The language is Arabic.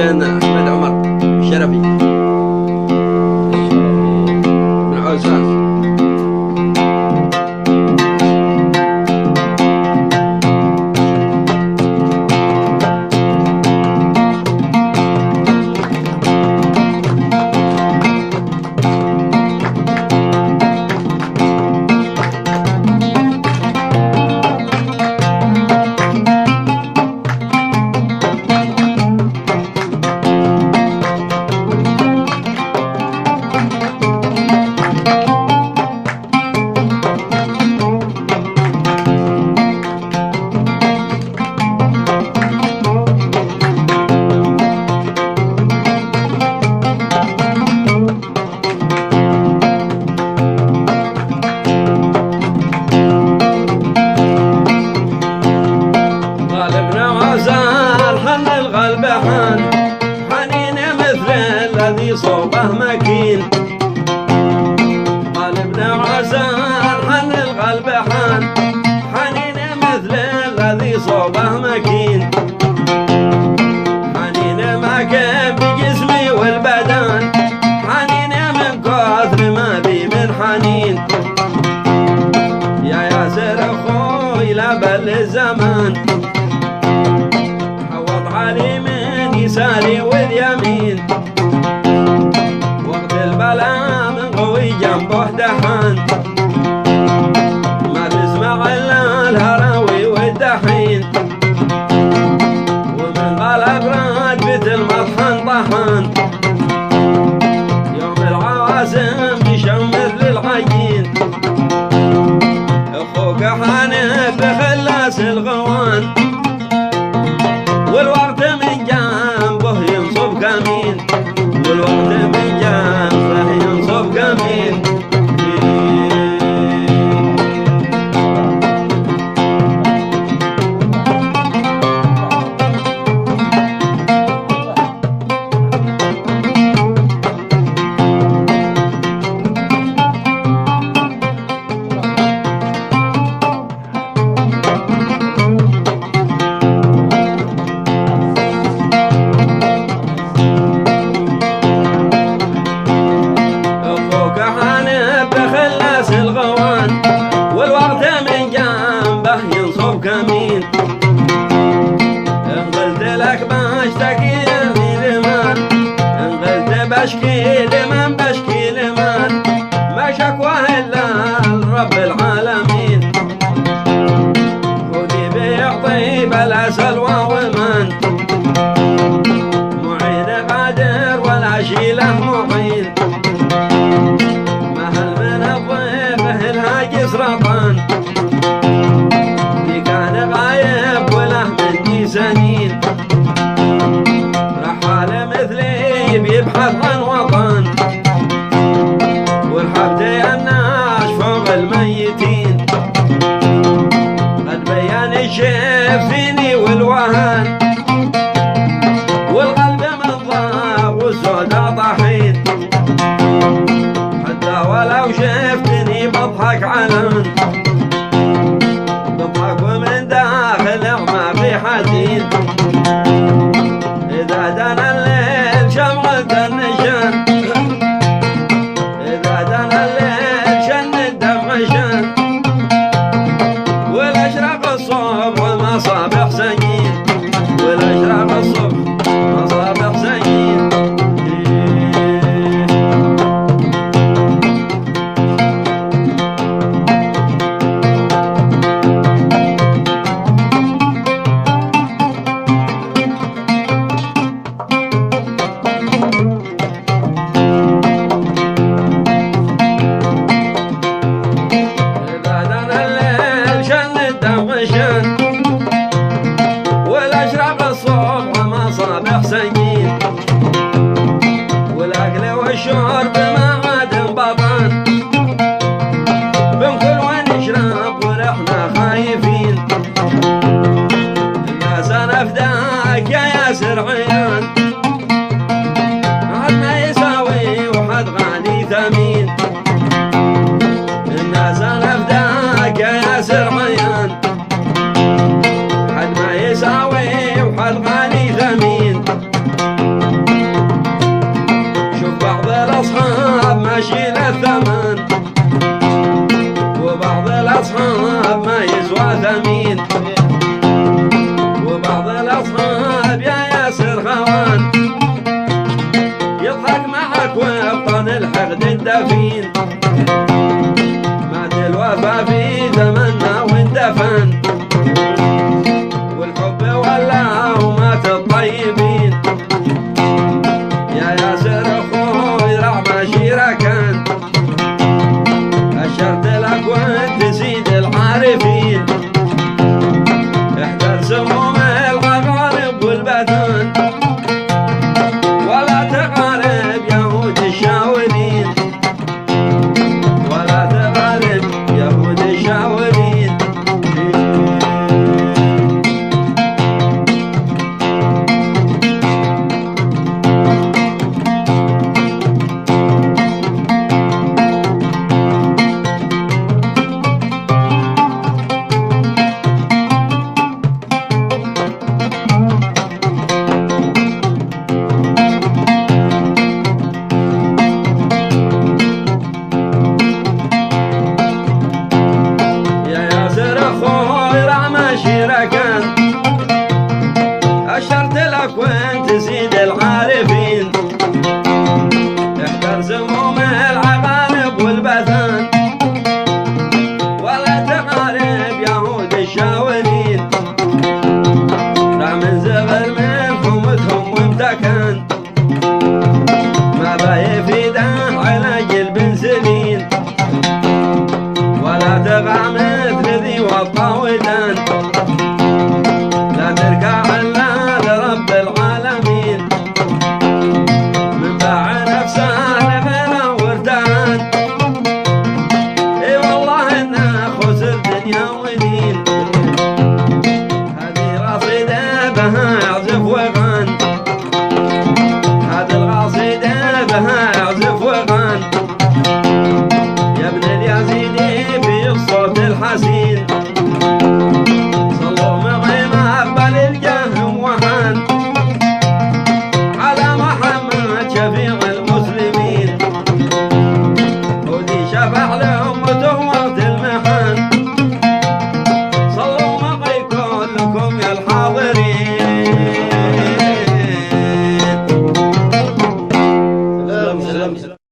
حسين أحمد عمر الشرفي من عوزان. حنين مثل الذي صوبه مكين، قلبنا غزال حن القلب حنين مثل الذي صوبه مكين، حنين ما كان بجسمي والبدن، حنين من كثر ما بي من حنين، يا ياسر اخوي لا بل الزمان علي من يساري واليمين، وقت البلاء من قوي جنبه دحان، ما تسمع الا الهراوي والدحين، ومن قلب راتبة المطحن طحان، يوم العوازم يشم مثل العجين، اخوك حانف بخلاس الغوان، والوقت من جنبه ينصب كمين، والوقت من جنبه ينصب كمين. والوقت من جنبه ينصب كمين، إن قلت لك بشتكي لمن، إن قلت بشكي لمن بشكي لمن، ما شكواه إلا رب العالمين، خذي بيعطي بلا سلوى ومن، معين قادر ولا شي له معين، سرطان اللي كان غايب وله مني سنين، رحال مثلي بيبحث عن وطن، والحبد الناس فوق الميتين، قد بيان الشيف فيني والوهن، والقلب مضاق والسودا طحين، حتى ولو شفتني بضحك علن، بضحك ومن داخل ما في حزين، إذا دنا الليل شمعة النشان، إذا دنا الليل شن الدمع شن، والأشرق الصبح ومصابح سنين، والأشرق الصبح مصابح سنين. والأشرق الصبح ومصابح سنين، والأكل والشرب ما عاد بطن، بنكل ونشرب ونحنا خايفين، الناس أنا فداك يا ياسر عيان، حد ما يساوي وحد غالي ثمين، الناس أنا فداك يا ياسر عيان، حد ما يساوي وحد غالي ثمين. العهد الدفين مات الوفا في زمننا واندفن والحب ولا ومات الطيبين يا ياسر اخوي رغم عشيرة كان أشرت لك وانت سيد العارفين احذر سموم العقارب والبدن ولا تقارب يهود الشاورين ولا تقارب يهود الشاورين أشرت لك وانت سيد العارفين احذر سموم العقارب والبثان ولا تقارب يهود الشاورين رغم زغل من حمتهم وامتكن ما بيفيده علاج البنسلين ولا تقع مثل ذي والطاولان لا تركع الا لرب العالمين من باع نفسه لغيره وارتهن اي والله انه خسر دنيا ودين هذه القصيدة بها يعزف وغن هذه القصيدة بها يعزف وغن يا ابن اليزيدي في الصوت الحسين صلوا معي مقبل الجهم وحن على محمد شفيع المسلمين ودي شفع لأمته وقت المحن صلوا معي كلكم يا الحاضرين. سلام سلام.